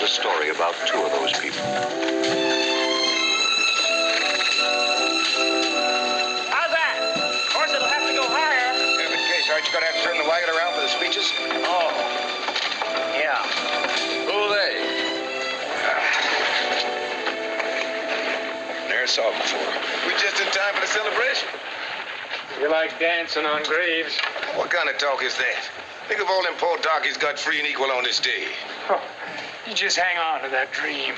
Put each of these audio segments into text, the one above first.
is a story about two of those people. How's that? Of course, it'll have to go higher. Yeah, but Case, aren't you going to have to turn the wagon around for the speeches? Oh, yeah. Who are they? Never saw them before. We just in time for the celebration. You like dancing on graves? What kind of talk is that? Think of all them poor darkies got free and equal on this day. Oh, you just hang on to that dream.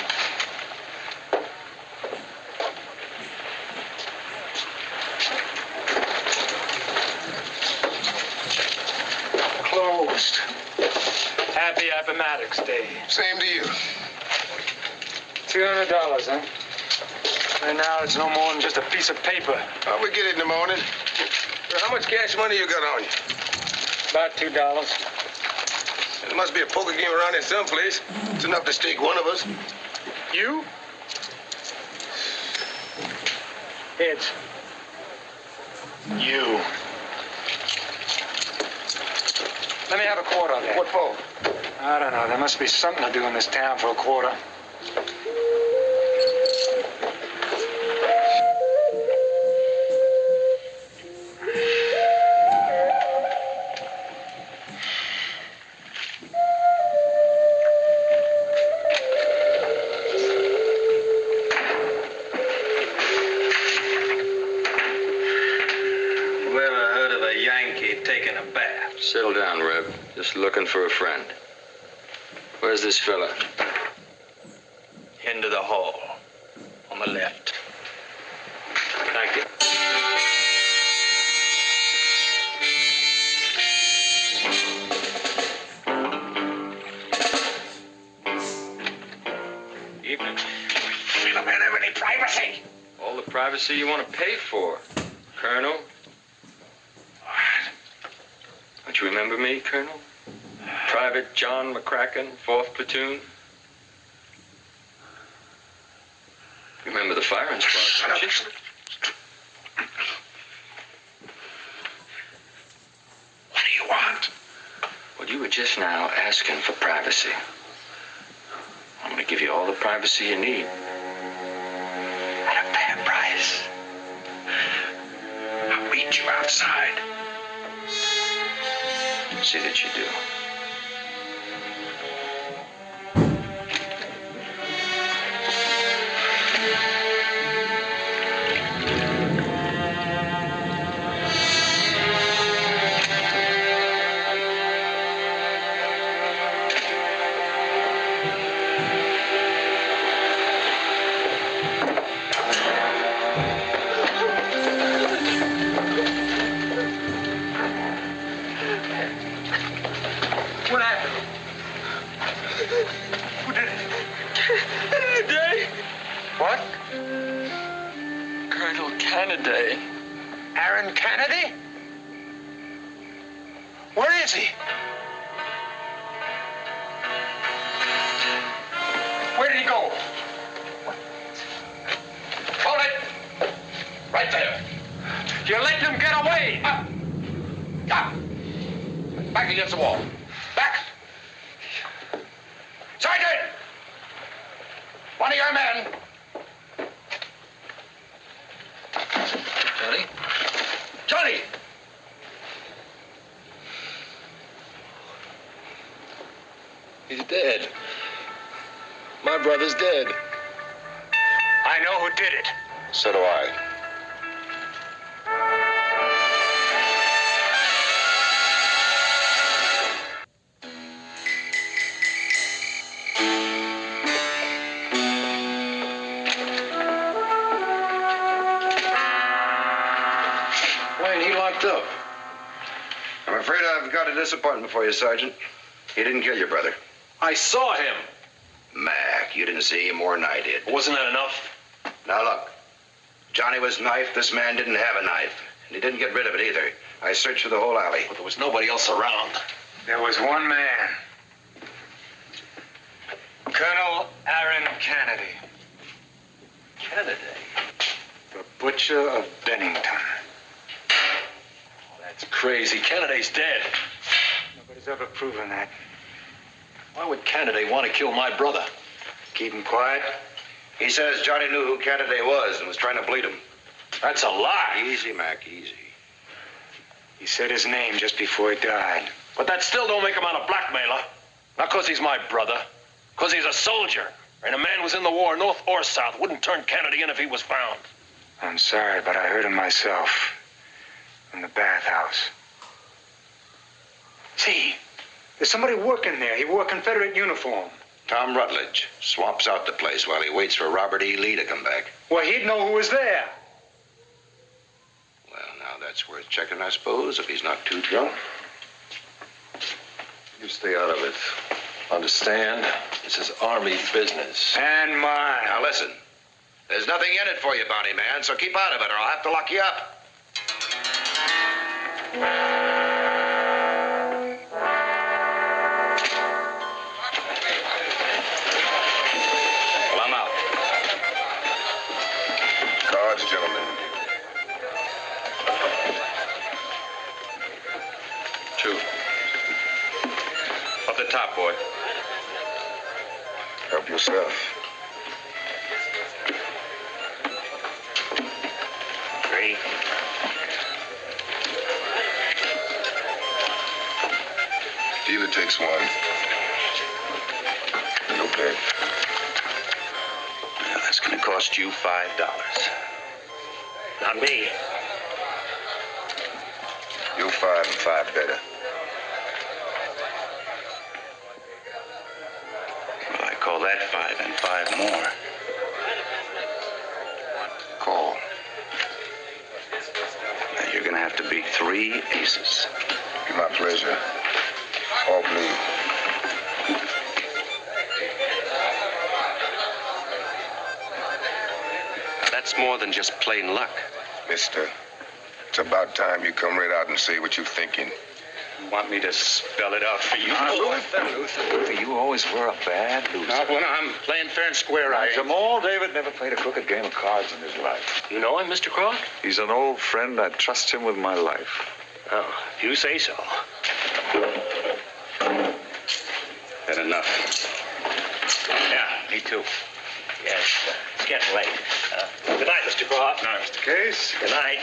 Closed. Happy Appomattox Day. Same to you. $200, huh? And now it's no more than just a piece of paper. Oh, we get it in the morning. How much cash money you got on you? About $2. There must be a poker game around here someplace. It's enough to stake one of us. You? Heads. You. Let me have a quarter on that. What for? I don't know. There must be something to do in this town for a quarter. Settle down, Reb. Just looking for a friend. Where's this fella? Into the hall. On the left. Thank you. Evening. We don't have any privacy. All the privacy you want to pay for, Colonel. Don't you remember me, Colonel? Private John McCracken, 4th Platoon. Remember the firing squad, don't you? What do you want? Well, you were just now asking for privacy. I'm going to give you all the privacy you need. At a fair price. I'll meet you outside. See that you do. What? Colonel Kennedy. Aaron Kennedy? Where is he? Where did he go? Hold it! Right there. You let them get away! Up! Up! Back against the wall. Back! Sergeant! One of your men! Johnny? Johnny! He's dead. My brother's dead. I know who did it. So do I. Up. I'm afraid I've got a disappointment for you, Sergeant. He didn't kill your brother. I saw him. Mac, you didn't see him more than I did. Wasn't that enough? Now look, Johnny was knifed. This man didn't have a knife. And he didn't get rid of it either. I searched for the whole alley. Well, there was nobody else around. There was one man. Colonel Aaron Kennedy. Kennedy? The butcher of Bennington. That's crazy. Kennedy's dead. Nobody's ever proven that. Why would Kennedy want to kill my brother? Keep him quiet. He says Johnny knew who Kennedy was and was trying to bleed him. That's a lie. Easy, Mac, easy. He said his name just before he died. But that still don't make him out a blackmailer. Not because he's my brother. Because he's a soldier. And a man who was in the war, north or south, wouldn't turn Kennedy in if he was found. I'm sorry, but I heard him myself. In the bathhouse. See, there's somebody working there. He wore a Confederate uniform. Tom Rutledge swaps out the place while he waits for Robert E. Lee to come back. Well, he'd know who was there. Well, now that's worth checking, I suppose, if he's not too drunk. You stay out of it. Understand? This is Army business. And mine. Now listen, there's nothing in it for you, bounty man, so keep out of it or I'll have to lock you up. Well, I'm out. Cards, gentlemen. 2. Up the top, boy. Help yourself. 3. Dealer takes 1. No bet. Well, that's gonna cost you $5. Not me. You're 5 and 5 better. Well, I call that 5 and 5 more. Call. Now, you're gonna have to beat 3 aces. Be my pleasure. Off lead. That's more than just plain luck. Mister, it's about time you come right out and say what you're thinking. You want me to spell it out for you? Luther, you always were a bad loser. Not when I'm playing fair and square, I ain't. Jamal David never played a crooked game of cards in his life. You know him, Mr. Croft? He's an old friend. I trust him with my life. Oh, if you say so. Had enough. Yeah, me too. Yes, it's getting late. Good night, Mr. Croft. Now, Mr. Case. Good night.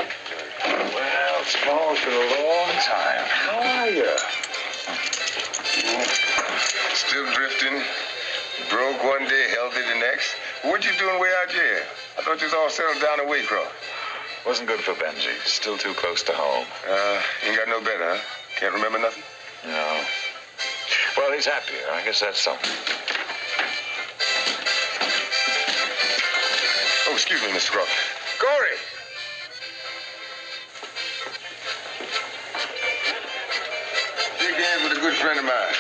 Well, Small, it's been a long time. How are you? Still drifting. Broke one day, healthy the next. What you doing way out here? I thought you was all settled down in Waycroft. Wasn't good for Benji. Still too close to home. Ain't got no better, huh? Can't remember nothing? No. Well, he's happier. I guess that's something. Oh, excuse me, Mr. Croft. Corey! Shake hands with a good friend of mine.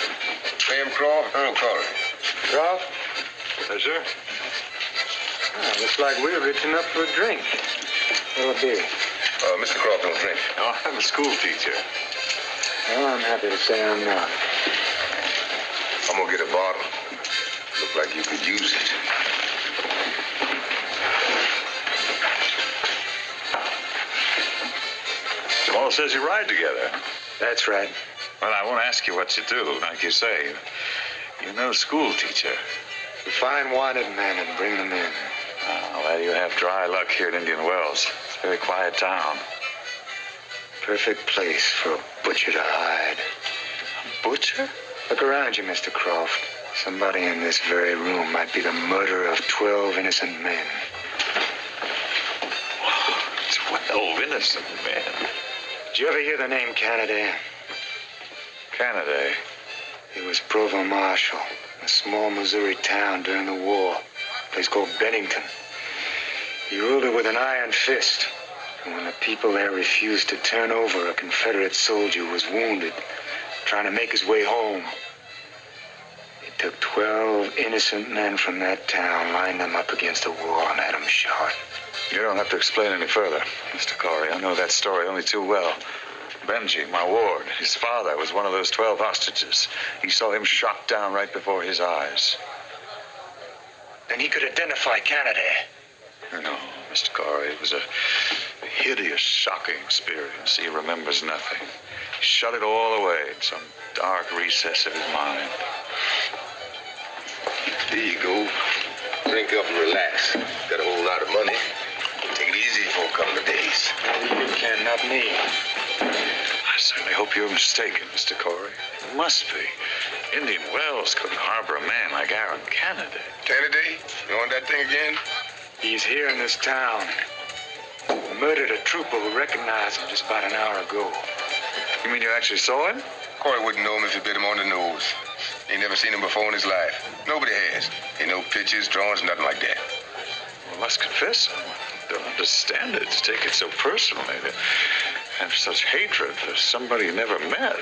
Sam Croft, Earl Corey. Croft? Yes, sir? Looks like we're rich enough for a drink. What'll it be? Mr. Croft don't drink. Oh, I'm a school teacher. Well, I'm happy to say I'm not. I'm gonna get a bottle. Look like you could use it. Jamal says you ride together. That's right. Well, I won't ask you what you do. Like you say, you're no school teacher. We find wanted men and bring them in. Oh, well, you have dry luck here at Indian Wells. It's a very quiet town. Perfect place for a butcher to hide. A butcher? Look around you, Mr. Croft. Somebody in this very room might be the murderer of 12 innocent men. 12 innocent men. Did you ever hear the name Canada? Canada. He was provost marshal in a small Missouri town during the war, a place called Bennington. He ruled it with an iron fist. And when the people there refused to turn over, a Confederate soldier was wounded, trying to make his way home. He took 12 innocent men from that town, lined them up against a wall, and had them shot. You don't have to explain any further, Mr. Corey. I know that story only too well. Benji, my ward, his father was one of those 12 hostages. He saw him shot down right before his eyes. Then he could identify Canada. No, Mr. Corey, it was a hideous, shocking experience. He remembers nothing. He shut it all away in some dark recess of his mind. Here you go. Drink up and relax. Got a whole lot of money. Take it easy for a couple of days. You can, not me. I certainly hope you're mistaken, Mr. Corey. It must be. Indian Wells couldn't harbor a man like Aaron Kennedy. Kennedy? You on that thing again? He's here in this town. Murdered a trooper who recognized him just about an hour ago. You mean you actually saw him? Corey wouldn't know him if you bit him on the nose. He never seen him before in his life. Nobody has. Ain't no pictures, drawings, nothing like that. Well, I must confess, I don't understand it. To take it so personally. To have such hatred for somebody you never met.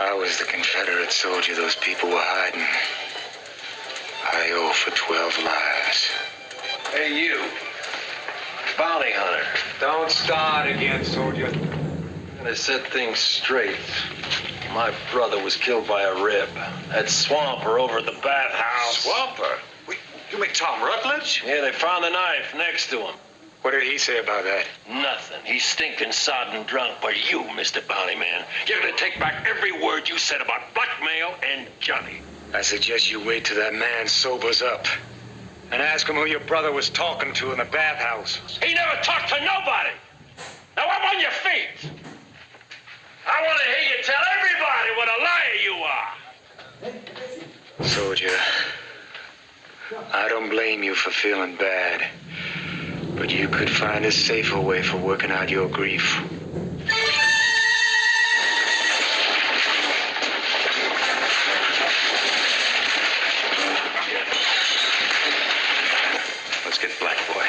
I was the Confederate soldier those people were hiding. I owe for 12 lives. Hey, you. Bounty hunter. Don't start again, soldier. I'm gonna set things straight. My brother was killed by a rib. That swamper over at the bathhouse. Swamper? You mean Tom Rutledge? Yeah, they found the knife next to him. What did he say about that? Nothing. He's stinking sodden drunk. But you, Mr. Bounty Man, you're gonna take back every word you said about blackmail and Johnny. I suggest you wait till that man sobers up. And ask him who your brother was talking to in the bathhouse. He never talked to nobody. Now I'm on your feet. I want to hear you tell everybody what a liar you are. Soldier, I don't blame you for feeling bad. But you could find a safer way for working out your grief. Let's get Black Boy.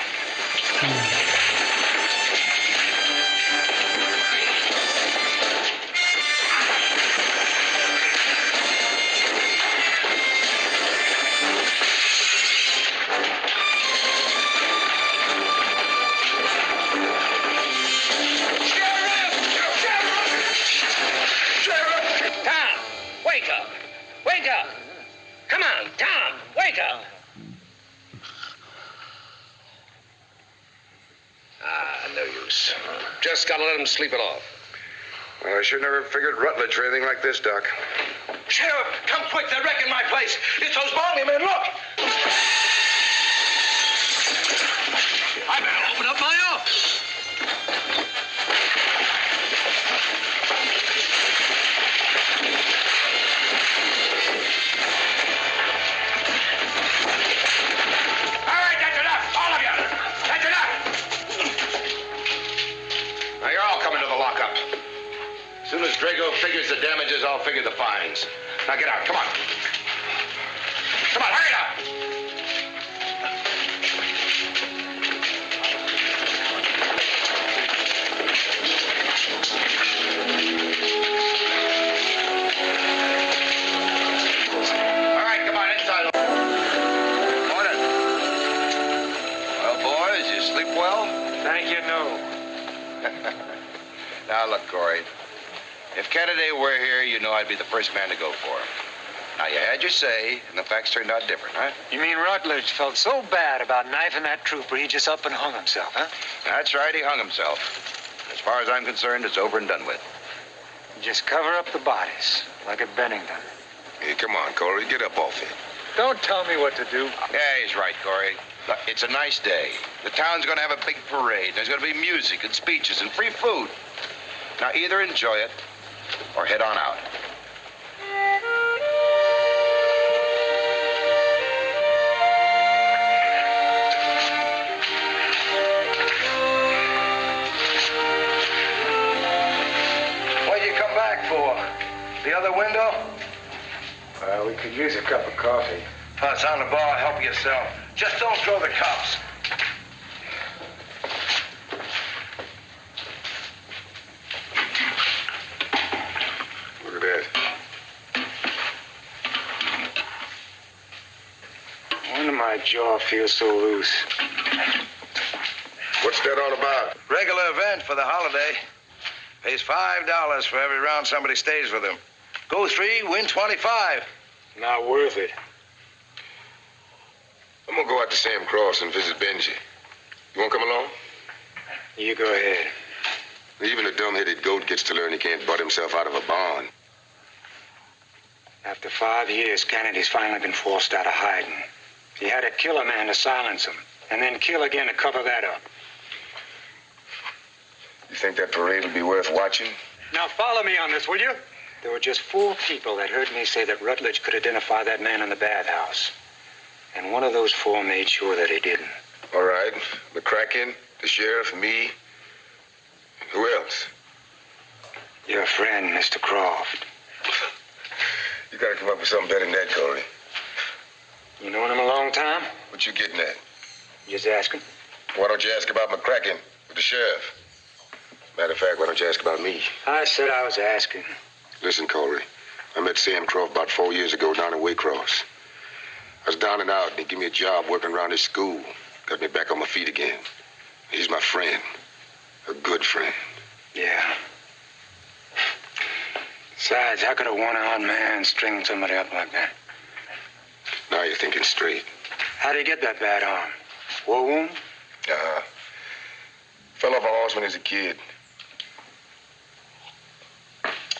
Just gotta let him sleep it off. Well, I should never figured Rutledge for anything like this, Doc. Sheriff, come quick. They're wrecking my place. It's those bounty men. Look. I better open up my office. All right, that's enough. All of you. That's enough. Now, you're all coming to the lockup. As soon as Drago figures the damages, I'll figure the fines. Now, get out. Come on. Come on, hurry it up. All right, come on, inside. Morning. Well, boys, you sleep well? Thank you, no. Now, look, Corey. If Kennedy were here, you know I'd be the first man to go for him. Now, you had your say, and the facts turned out different, huh? You mean Rutledge felt so bad about knifing that trooper, he just up and hung himself, huh? That's right, he hung himself. As far as I'm concerned, it's over and done with. Just cover up the bodies, like at Bennington. Hey, come on, Corey. Get up off it. Don't tell me what to do. Yeah, he's right, Corey. Look, it's a nice day. The town's gonna have a big parade. There's gonna be music and speeches and free food. Now, either enjoy it or head on out. What'd you come back for? The other window? We could use a cup of coffee. It's on the bar. Help yourself. Just don't throw the cups. Look at that. Wonder my jaw feels so loose. What's that all about? Regular event for the holiday. Pays $5 for every round somebody stays with him. Go 3, win 25. Not worth it. I'm gonna go out to Sam Cross and visit Benji. You wanna come along? You go ahead. Even a dumb-headed goat gets to learn he can't butt himself out of a barn. After 5 years, Kennedy's finally been forced out of hiding. He had to kill a man to silence him, and then kill again to cover that up. You think that parade will be worth watching? Now follow me on this, will you? There were just 4 people that heard me say that Rutledge could identify that man in the bathhouse. And one of those 4 made sure that he didn't. All right. McCracken, the sheriff, me. Who else? Your friend, Mr. Croft. You gotta come up with something better than that, Corey. You known him a long time? What you getting at? Just asking. Why don't you ask about McCracken with the sheriff? Matter of fact, why don't you ask about me? I said I was asking. Listen, Corey. I met Sam Croft about 4 years ago down in Waycross. I was down and out, and he gave me a job working around his school. Got me back on my feet again. He's my friend. A good friend. Yeah. Besides, how could a one-armed man string somebody up like that? Now you're thinking straight. How'd he get that bad arm? War wound? Fell off a horse when he was a kid.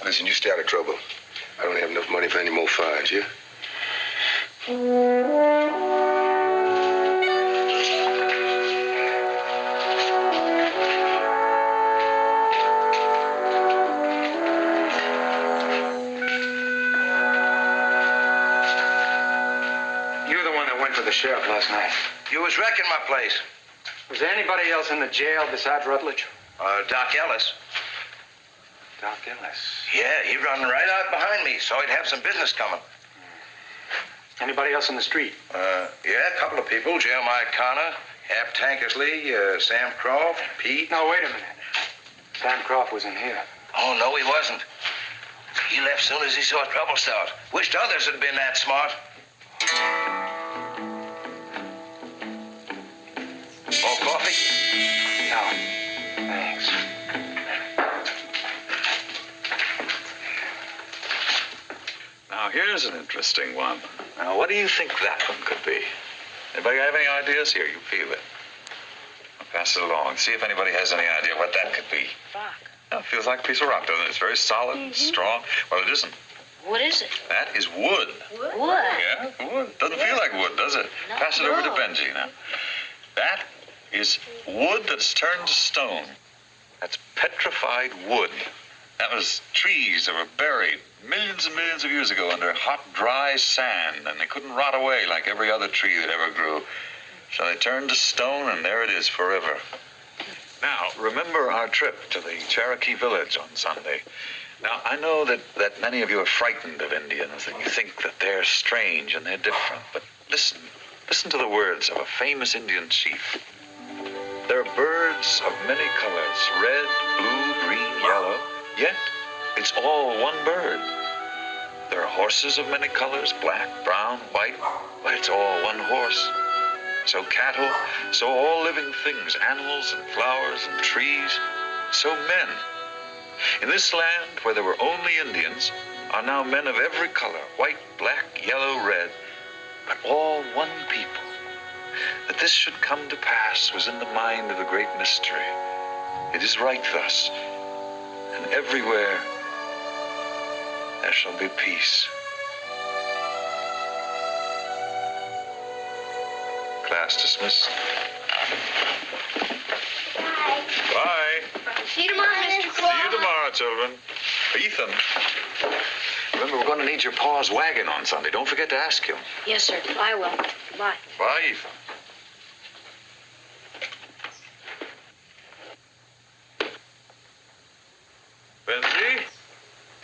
Listen, you stay out of trouble. I don't have enough money for any more fines, yeah? You're the one that went to the sheriff last night. You was wrecking my place. Was there anybody else in the jail besides Rutledge? Doc Ellis. Doc Ellis. Yeah, he run right out behind me, so he'd have some business coming. Anybody else in the street? Yeah, a couple of people. Jeremiah Connor, Hap Tankersley, Sam Croft, Pete. No, wait a minute. Sam Croft was in here. Oh, no, he wasn't. He left soon as he saw trouble start. Wished others had been that smart. More coffee? No, thanks. Now, here's an interesting one. Now, what do you think that one could be? Anybody have any ideas? Here, you feel it. I'll pass it along. See if anybody has any idea what that could be. Rock. Now, it feels like a piece of rock, doesn't it? It's very solid, strong. Well, it isn't. What is it? That is wood. Wood? Yeah, wood. Doesn't feel like wood, does it? No. Pass it over to Benji now. That is wood that's turned to stone. That's petrified wood. That was trees that were buried millions and millions of years ago under hot, dry sand, and they couldn't rot away like every other tree that ever grew. So they turned to stone, and there it is forever. Now, remember our trip to the Cherokee village on Sunday. Now, I know that many of you are frightened of Indians, and you think that they're strange and they're different, but listen to the words of a famous Indian chief. There are birds of many colors, red, blue, green, yellow, yet it's all one bird. There are horses of many colors, black, brown, white, but it's all one horse. So cattle, so all living things, animals and flowers and trees, so men. In this land where there were only Indians are now men of every color, white, black, yellow, red, but all one people. That this should come to pass was in the mind of the great mystery. It is right thus, and everywhere there shall be peace. Class dismissed. Bye. Bye. See you tomorrow, Mr. Claus. See you tomorrow, children. Ethan. Remember, we're going to need your pa's wagon on Sunday. Don't forget to ask him. Yes, sir. I will. Bye. Bye, Ethan. Benji,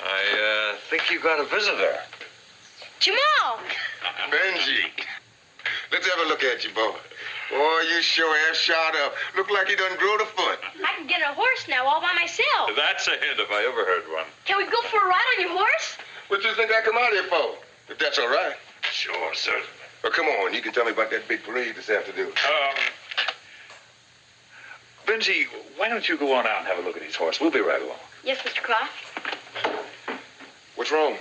I think you got a visitor. Jamal! Benji. Let's have a look at you, boy. Boy, you sure have shot up. Look like you done growed a foot. I can get a horse now all by myself. That's a hint if I ever heard one. Can we go for a ride on your horse? What you think I come out here for? If that's all right. Sure, certainly. Well, come on. You can tell me about that big parade this afternoon. Benji, why don't you go on out and have a look at his horse? We'll be right along. Yes, Mr. Croft. What's wrong?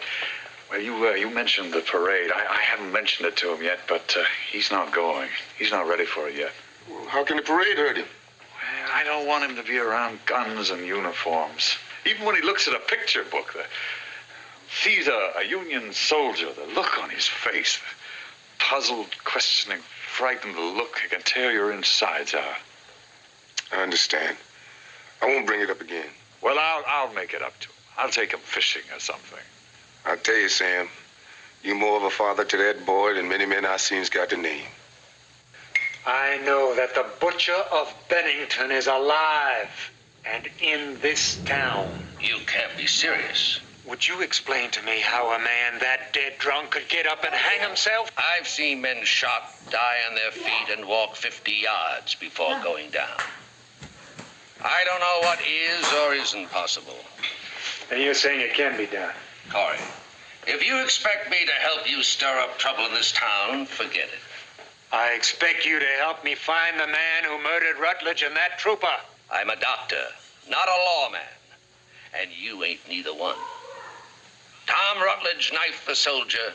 Well, you mentioned the parade. I haven't mentioned it to him yet, but he's not going. He's not ready for it yet. Well, how can the parade hurt him? Well, I don't want him to be around guns and uniforms. Even when he looks at a picture book, He's a Union soldier. The look on his face, the puzzled, questioning, frightened look, I can tear your insides out. I understand. I won't bring it up again. Well, I'll make it up to him. I'll take him fishing or something. I'll tell you, Sam, you're more of a father to that boy than many men I've seen's got to name. I know that the butcher of Bennington is alive and in this town. You can't be serious. Would you explain to me how a man that dead drunk could get up and hang himself? I've seen men shot, die on their feet, and walk 50 yards before going down. I don't know what is or isn't possible. And you're saying it can be done? Corey, if you expect me to help you stir up trouble in this town, forget it. I expect you to help me find the man who murdered Rutledge and that trooper. I'm a doctor, not a lawman. And you ain't neither one. Tom Rutledge knifed the soldier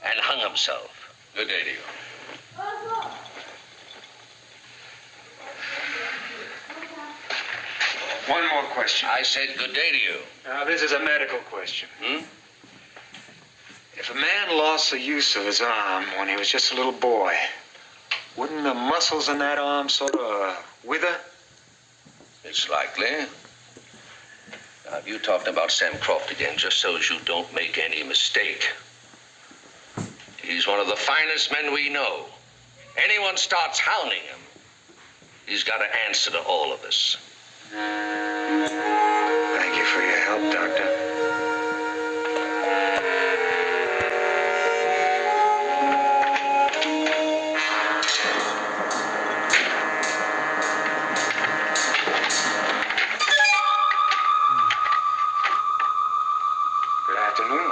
and hung himself. Good day to you. One more question. I said good day to you. Now, this is a medical question. If a man lost the use of his arm when he was just a little boy, wouldn't the muscles in that arm sort of wither? It's likely. Now, you talked about Sam Croft again, just so as you don't make any mistake. He's one of the finest men we know. Anyone starts hounding him, he's got to answer to all of us. Thank you for your help, Doctor. Good afternoon.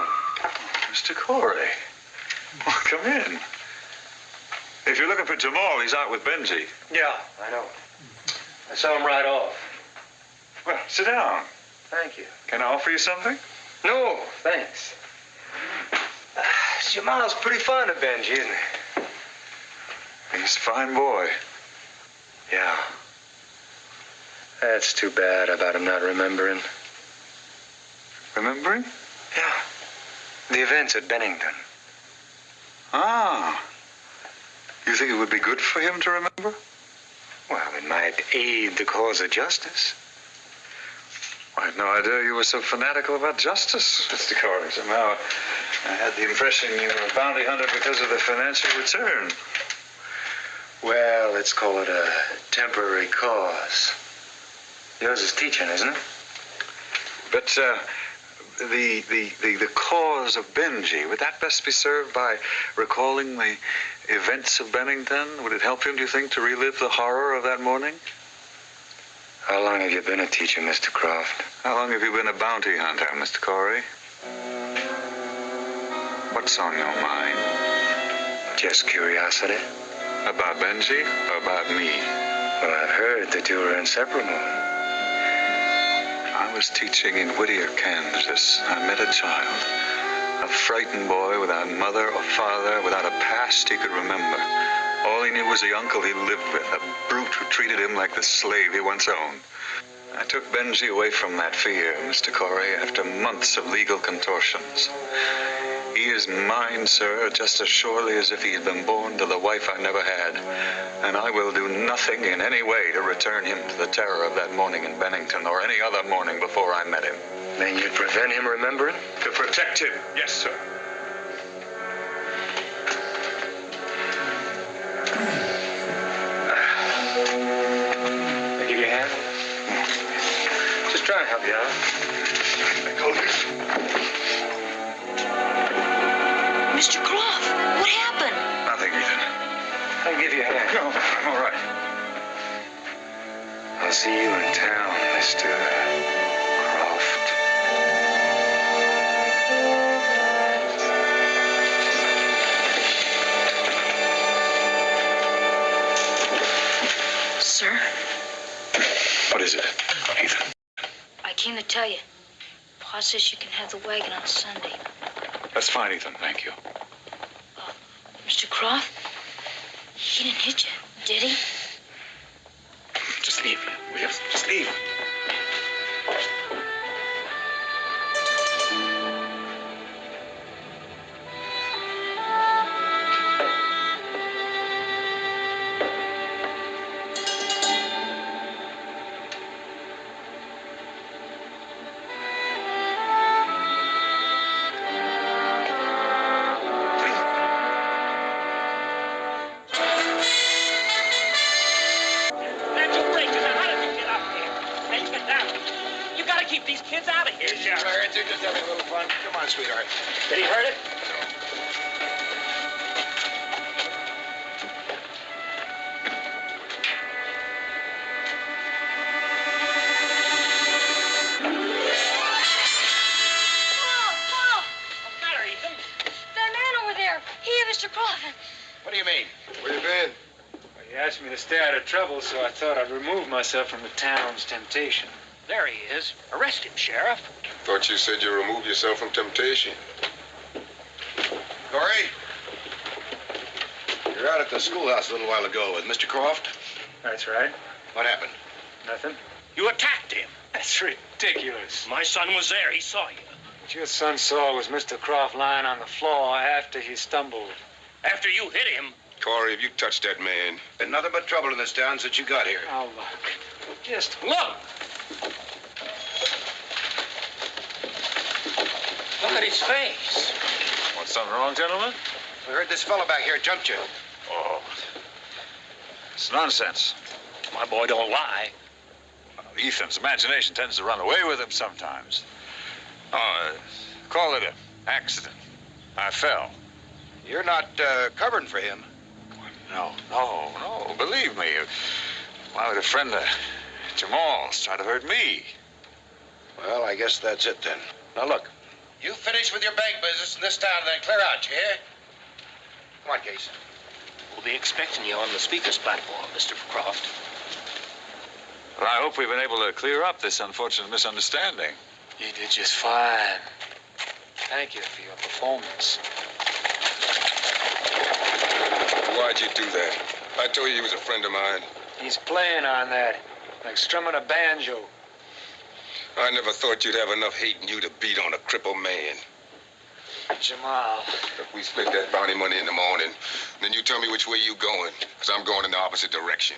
Mr. Corey. Well, come in. If you're looking for Jamal, he's out with Benji. Yeah, I know. I saw him right off. Well, sit down. Thank you. Can I offer you something? No, thanks. Jamal's pretty fond of Benji, isn't he? He's a fine boy. Yeah. That's too bad about him not remembering. Remembering? Yeah. The events at Bennington. Ah. You think it would be good for him to remember? Well, it might aid the cause of justice. I had no idea you were so fanatical about justice, Mr. Corey. Somehow I had the impression you were a bounty hunter because of the financial return. Well, let's call it a temporary cause. Yours is teaching, isn't it? But the cause of Benji, would that best be served by recalling the events of Bennington? Would it help him, do you think, to relive the horror of that morning? How long have you been a teacher, Mr. Croft? How long have you been a bounty hunter, Mr. Corey? What's on your mind? Just curiosity. About Benji or about me? Well, I've heard that you were inseparable. I was teaching in Whittier, Kansas. I met a child. A frightened boy without mother or father, without a past he could remember. All he knew was the uncle he lived with, a brute who treated him like the slave he once owned. I took Benji away from that fear, Mr. Corey, after months of legal contortions. He is mine, sir, just as surely as if he had been born to the wife I never had. And I will do nothing in any way to return him to the terror of that morning in Bennington or any other morning before I met him. Then you'd prevent him remembering? To protect him, yes, sir. I give you a hand? Just try and help you out. Mr. Croft, what happened? Nothing, Ethan. I'll give you a hand. No, I'm all right. I'll see you in town, Mr. Croft. Sir? What is it, Ethan? I came to tell you. Pa says you can have the wagon on Sunday. That's fine, Ethan. Thank you. Mr. Croft? He didn't hit you, did he? Just leave. Will you? Just leave. They're just having a little fun. Come on, sweetheart. Did he hurt it? Mr. Crawford. What do you mean? Where you been? Well, you asked me to stay out of trouble, so I thought I'd remove myself from the town's temptation. There he is. Arrest him, Sheriff. Thought you said you remove yourself from temptation. Corey? You're out at the schoolhouse a little while ago with Mr. Croft. That's right. What happened? Nothing. You attacked him. That's ridiculous. My son was there. He saw you. What your son saw was Mr. Croft lying on the floor after he stumbled. After you hit him. Corey, if you touched that man... Been nothing but trouble in this town since you got here. Now look. Just Look! Look at his face. Want something wrong, gentlemen? We heard this fellow back here jumped you. Oh. It's nonsense. My boy don't lie. Ethan's imagination tends to run away with him sometimes. Call it an accident. I fell. You're not covering for him. No. Believe me. Why would a friend of Jamal's try to hurt me? Well, I guess that's it then. Now look, you finish with your bank business in this town and then clear out, you hear? Come on, Case. We'll be expecting you on the speaker's platform, Mr. Croft. Well, I hope we've been able to clear up this unfortunate misunderstanding. You did just fine. Thank you for your performance. Why'd you do that? I told you he was a friend of mine. He's playing on that, like strumming a banjo. I never thought you'd have enough hate in you to beat on a crippled man. Jamal. If we split that bounty money in the morning, then you tell me which way you going, because I'm going in the opposite direction.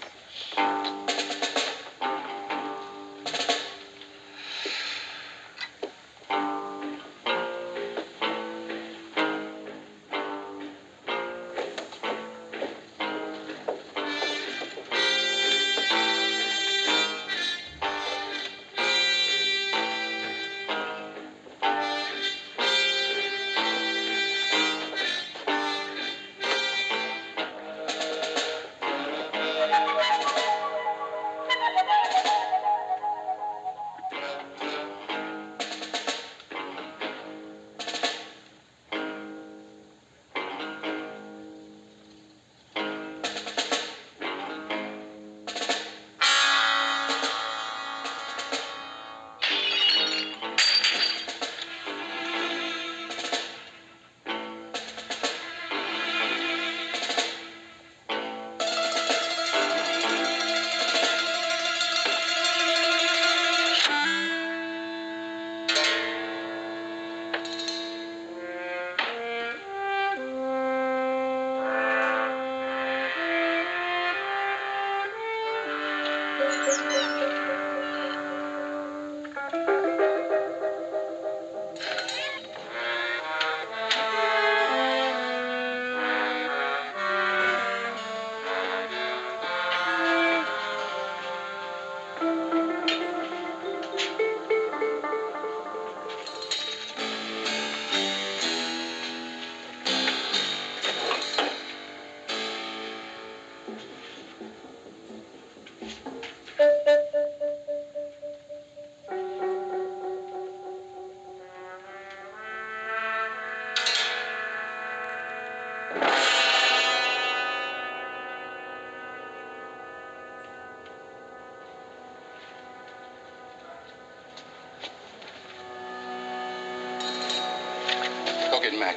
Go get Mac.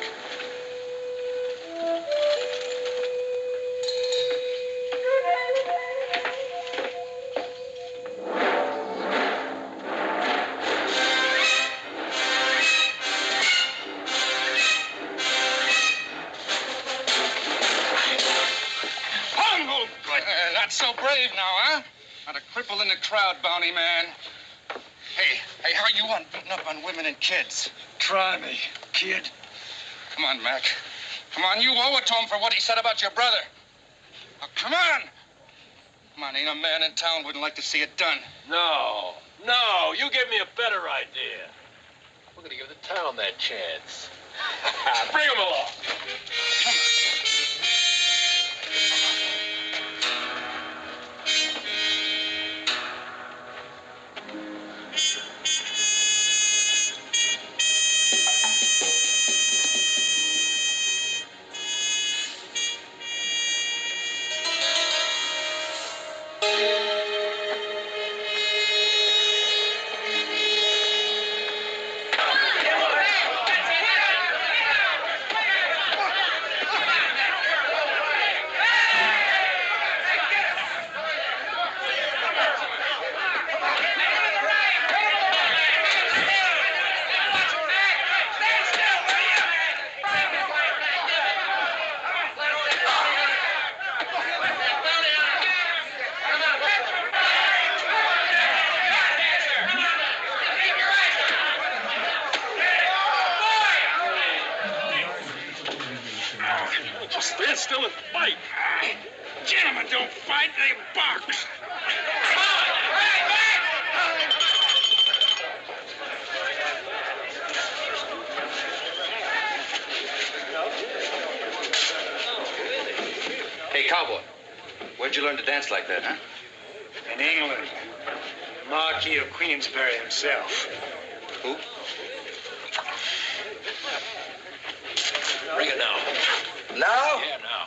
Not so brave now, huh? Not a cripple in the crowd, bounty man. Hey, how you on beating up on women and kids? Try me, kid. Come on, Mac. Come on, you owe it to him for what he said about your brother. Oh, come on. Come on, ain't a man in town wouldn't like to see it done. No, you give me a better idea. We're gonna give the town that chance. Bring him along. Come on. Stand still and fight. Gentlemen don't fight, they box. Hey, cowboy, where'd you learn to dance like that, huh? In England, the Marquis of Queensberry himself. Who? Bring it now. Now? Yeah, now.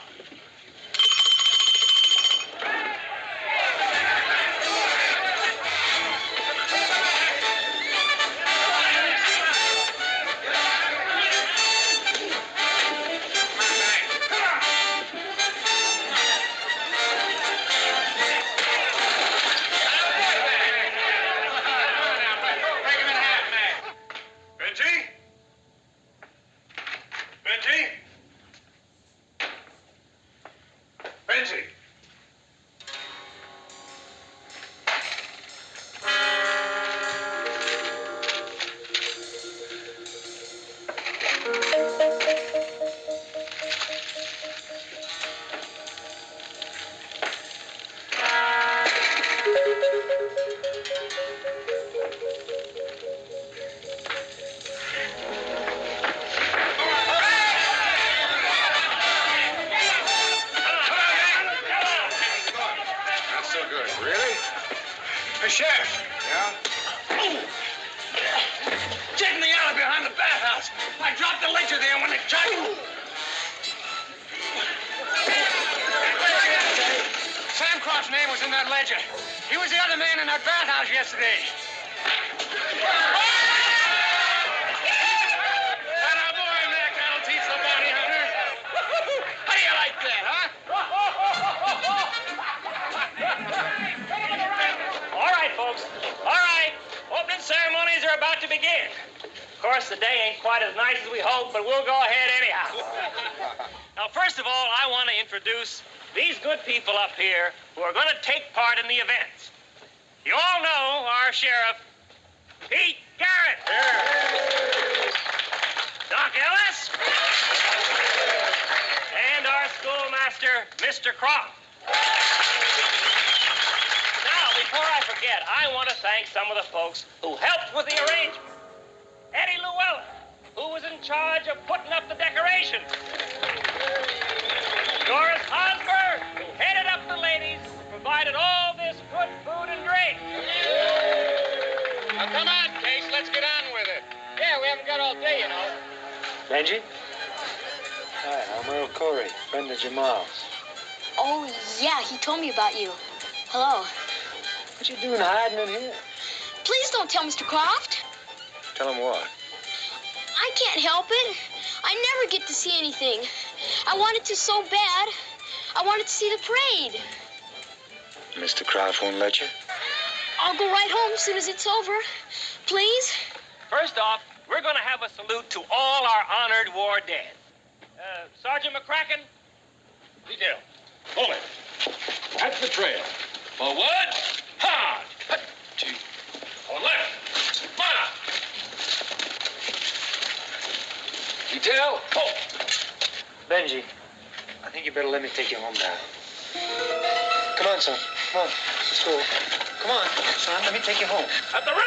Sheriff. Yeah? Get in the alley behind the bathhouse. I dropped the ledger there when it shot. Sam Croft's name was in that ledger. He was the other man in that bathhouse yesterday. Atta boy, Mac. That'll teach the bounty hunter. How do you like that, huh? All right, folks. All right. Opening ceremonies are about to begin. Of course, the day ain't quite as nice as we hoped, but we'll go ahead anyhow. Now, first of all, I want to introduce these good people up here who are going to take part in the events. You all know our sheriff, Pete Garrett. Doc Ellis. And our schoolmaster, Mr. Croft. Before I forget, I want to thank some of the folks who helped with the arrangement. Eddie Llewellyn, who was in charge of putting up the decorations. Doris Osborne, who headed up the ladies, provided all this good food and drink. Now, come on, Case, let's get on with it. Yeah, we haven't got all day, you know. Benji? Hi, I'm Earl Corey, friend of Jamal's. Oh, yeah, he told me about you. Hello. What you doing hiding in here? Please don't tell Mr. Croft. Tell him what? I can't help it. I never get to see anything. I wanted to so bad. I wanted to see the parade. Mr. Croft won't let you? I'll go right home as soon as it's over. Please? First off, we're going to have a salute to all our honored war dead. Sergeant McCracken, Detail. Hold it. That's the trail. Forward. Hard. On left. Fire. Detail. Halt. Benji, I think you better let me take you home now. Come on, son. Come on. Let's go. Come on, son. Let me take you home. At the ready.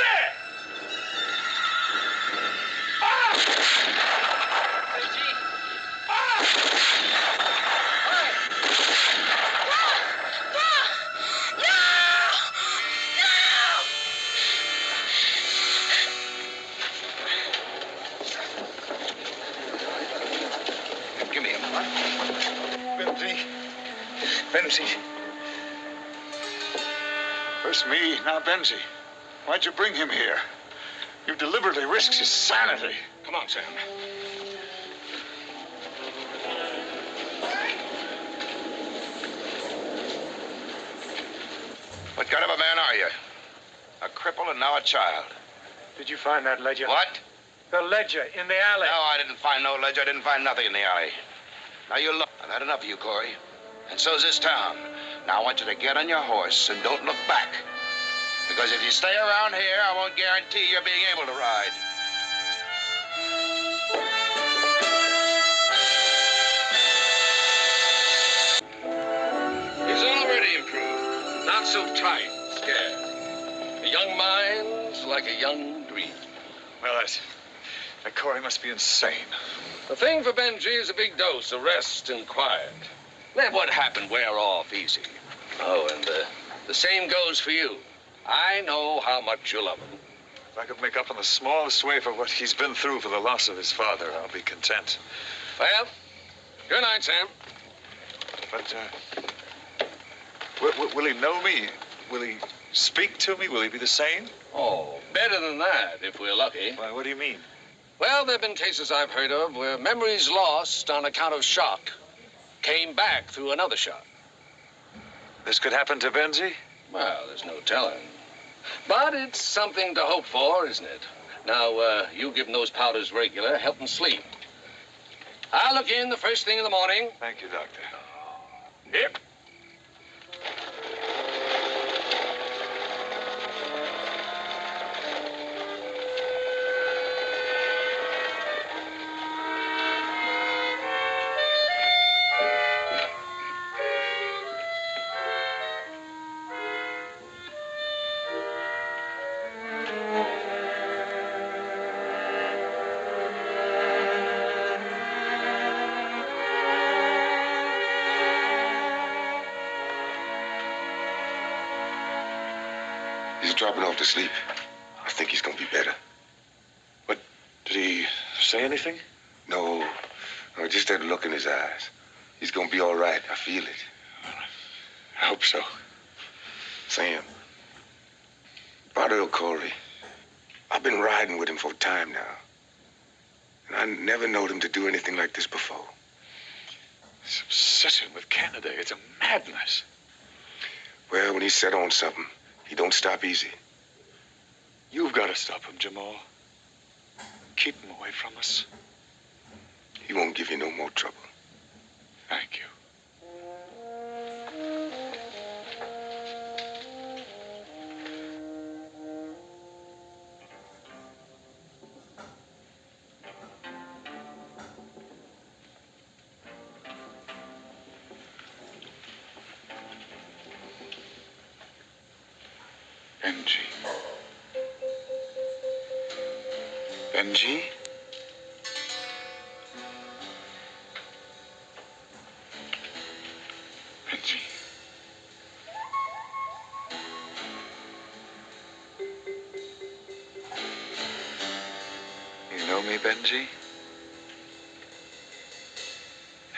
Benzie. First me, now Benzie. Why'd you bring him here? You deliberately risked his sanity. Come on, Sam. What kind of a man are you? A cripple and now a child. Did you find that ledger? What? The ledger in the alley. No, I didn't find no ledger. I didn't find nothing in the alley. Now you look. I've had enough of you, Corey. And so's this town. Now I want you to get on your horse and don't look back. Because if you stay around here, I won't guarantee you're being able to ride. He's already improved. Not so tight, scared. A young mind's like a young dream. Well, that Corey must be insane. The thing for Benji is a big dose of rest and quiet. Let what happened wear off easy. Oh, and the same goes for you. I know how much you love him. If I could make up in the smallest way for what he's been through for the loss of his father, I'll be content. Well, good night, Sam. But, will he know me? Will he speak to me? Will he be the same? Oh, better than that, if we're lucky. Why, what do you mean? Well, there have been cases I've heard of where memories lost on account of shock came back through another shock. This could happen to Benzie? Well, there's no telling. But it's something to hope for, isn't it? Now, you give him those powders regular, help him sleep. I'll look in the first thing in the morning. Thank you, Doctor. Yep. He's dropping off to sleep. I think he's gonna be better. What, did he say anything? No, just that look in his eyes. He's gonna be all right. I feel it. I hope so. Sam, about old Corey, I've been riding with him for a time now. And I never knowed him to do anything like this before. This obsession with Canada, it's a madness. Well, when he's set on something, he don't stop easy. You've got to stop him, Jamal. Keep him away from us. He won't give you no more trouble. Thank you. Benji. Benji? Benji. You know me, Benji?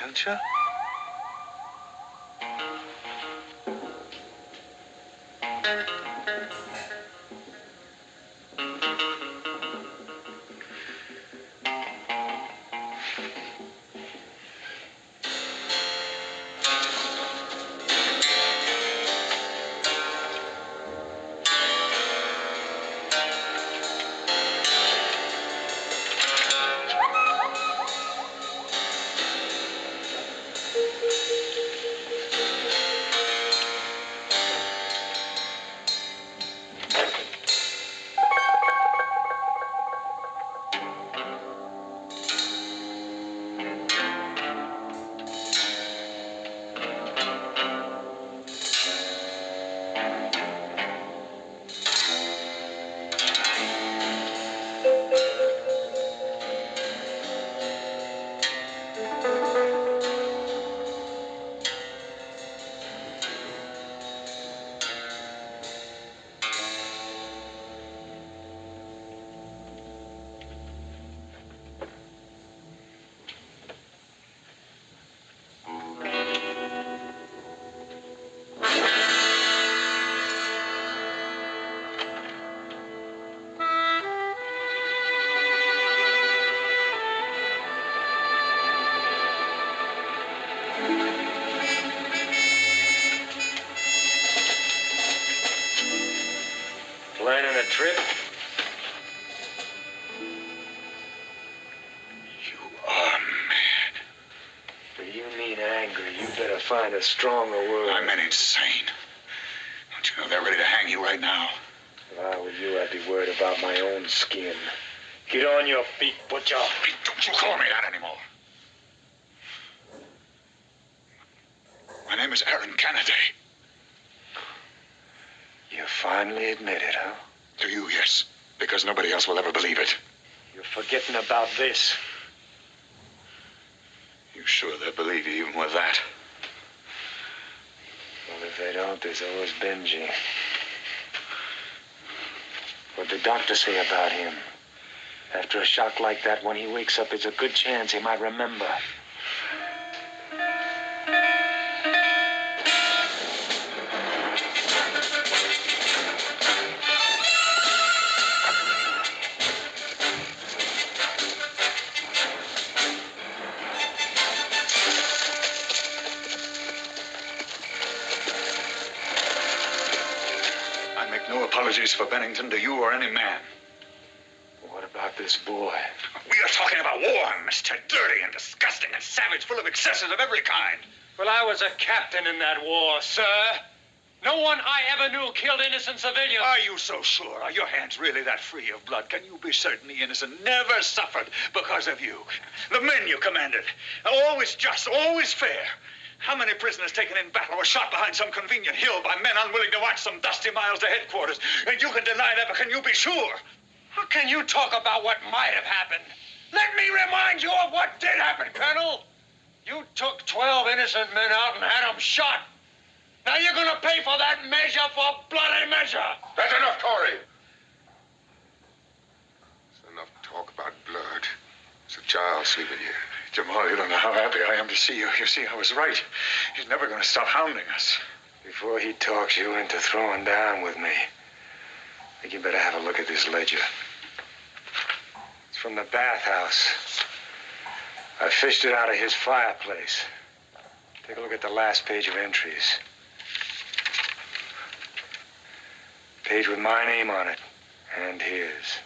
Don't you? trip? You are mad. If you mean angry, you better find a stronger word. I meant insane. Don't you know they're ready to hang you right now? If I were you, I'd be worried about my own skin. Get on your feet, butcher. Hey, don't you call me that anymore. My name is Aaron Kennedy. You finally admit it, huh? To you, yes. Because nobody else will ever believe it. You're forgetting about this. You sure they'll believe you even with that? Well, if they don't, there's always Benji. What'd the doctor say about him? After a shock like that, when he wakes up, it's a good chance he might remember. I make no apologies for Bennington to you or any man. What about this boy? We are talking about war, Mr. Dirty and disgusting and savage, full of excesses of every kind. Well, I was a captain in that war, sir. No one I ever knew killed innocent civilians. Are you so sure? Are your hands really that free of blood? Can you be certain the innocent never suffered because of you? The men you commanded, always just, always fair. How many prisoners taken in battle were shot behind some convenient hill by men unwilling to watch some dusty miles to headquarters? And you can deny that, but can you be sure? How can you talk about what might have happened? Let me remind you of what did happen, Colonel. You took 12 innocent men out and had them shot. Now you're going to pay for that measure for bloody measure. That's enough, Corey. It's enough talk about blood. There's a child sleeping here. Jamal, you don't know how happy I am to see you. You see, I was right. He's never going to stop hounding us. Before he talks you into throwing down with me, I think you better have a look at this ledger. It's from the bathhouse. I fished it out of his fireplace. Take a look at the last page of entries. Page with my name on it, and his.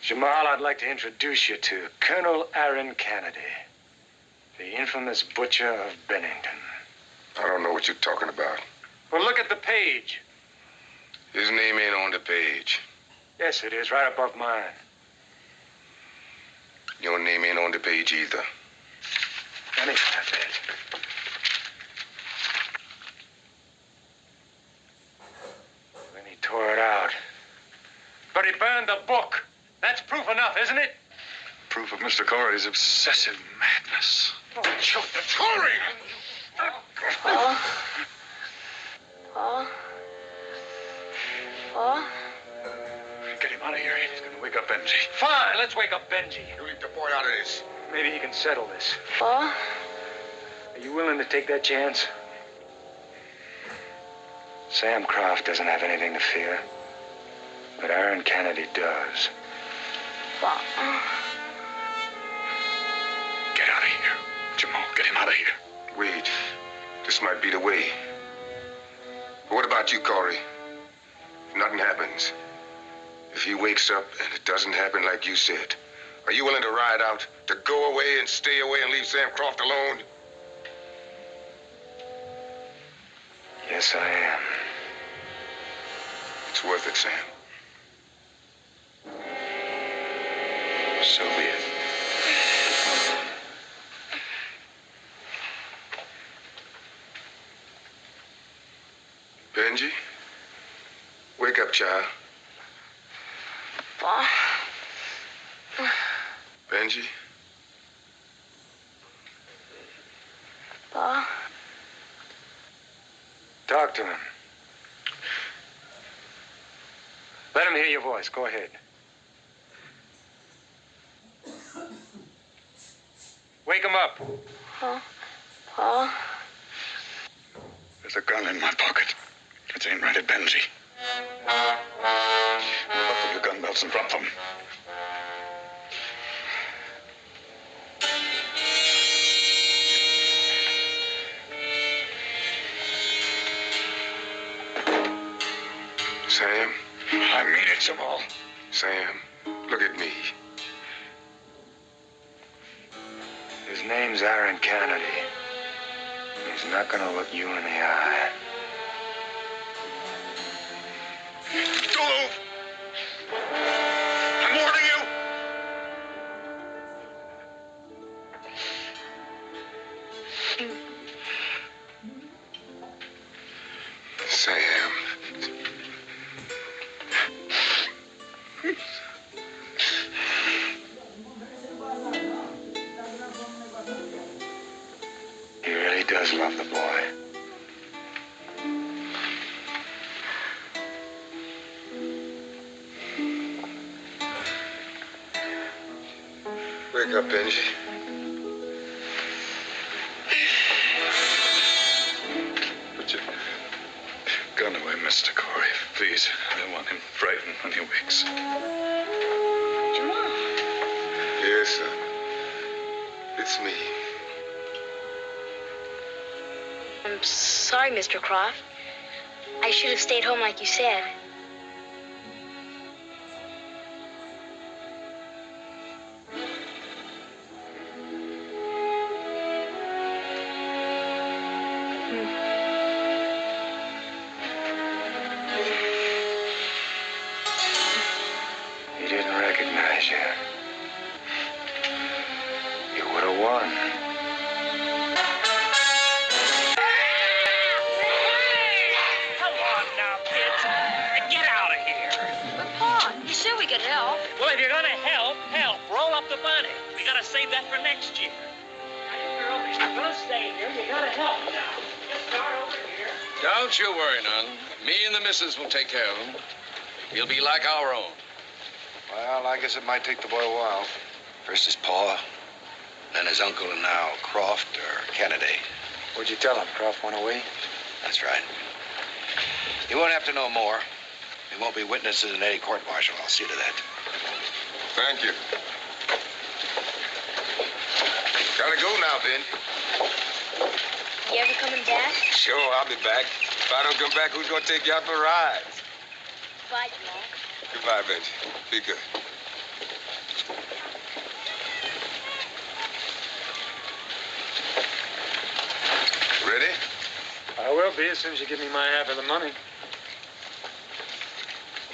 Jamal, I'd like to introduce you to Colonel Aaron Kennedy, the infamous butcher of Bennington. I don't know what you're talking about. Well, look at the page. His name ain't on the page. Yes, it is, right above mine. Your name ain't on the page either. Let me have it. Then he tore it out. But he burned the book. That's proof enough, isn't it? Proof of Mr. Corey's obsessive madness. Oh, choke the Corey! Paul? Paul? Paul? Get him out of here. He's going to wake up Benji. Fine, let's wake up Benji. You leave the boy out of this. Maybe he can settle this. Paul? Are you willing to take that chance? Sam Croft doesn't have anything to fear, but Aaron Kennedy does. Paul? Get out of here. Jamal, get him out of here. Wait. This might be the way. But what about you, Corey? If nothing happens, if he wakes up and it doesn't happen like you said, are you willing to ride out, to go away and stay away and leave Sam Croft alone? Yes, I am. It's worth it, Sam. So be it. Benji? Wake up, child. Paul? Benji? Paul? Talk to him. Let him hear your voice. Go ahead. Wake him up. Paul? Paul? There's a gun in my pocket. It's aimed right at Benji. Buckle your gun belts and drop them. Sam? I mean it, Jamal. Sam, look at me. His name's Aaron Kennedy. He's not gonna look you in the eye. Don't move! I'm warning you! Sam. He really does love the boy. Wake up, Benji. Put your gun away, Mr. Corey, please. I don't want him frightened when he wakes. Jamal. Yes, sir. It's me. I'm sorry, Mr. Croft. I should have stayed home like you said. He didn't recognize you. You would have won. Come on now, kids. Get out of here. But, Pa, you said we could help. Well, if you're gonna help. Roll up the bunny. We gotta save that for next year. Now, you girls, if you're gonna stay here, you gotta help now. Just start over here. Don't you worry none. Me and the missus will take care of him. He'll be like our own. Well, I guess it might take the boy a while. First his pa, then his uncle, and now Croft or Kennedy. What'd you tell him? Croft went away? That's right. You won't have to know more. You won't be witnesses in any court martial. I'll see to that. Thank you. Gotta go now, Ben. You ever coming back? Sure, I'll be back. If I don't come back, who's gonna take you out for rides? Bye, Jamal. Goodbye, Benji. Be good. Ready? I will be as soon as you give me my half of the money.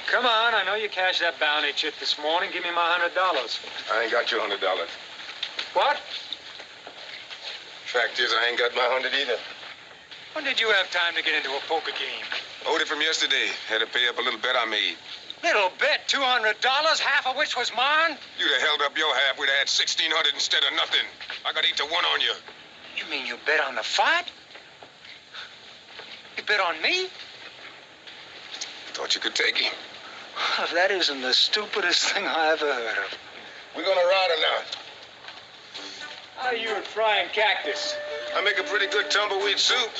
Come on, I know you cashed that bounty chit this morning. Give me my $100. I ain't got your $100. What? Fact is, I ain't got my 100 either. When did you have time to get into a poker game? Owed it from yesterday. Had to pay up a little bet I made. Little bet, $200, half of which was mine? You'd have held up your half, we'd have had 1,600 instead of nothing. I got 8 to 1 on you. You mean you bet on the fight? You bet on me? Thought you could take him. That isn't the stupidest thing I ever heard of. We gonna ride or not? How are you at frying cactus? I make a pretty good tumbleweed soup.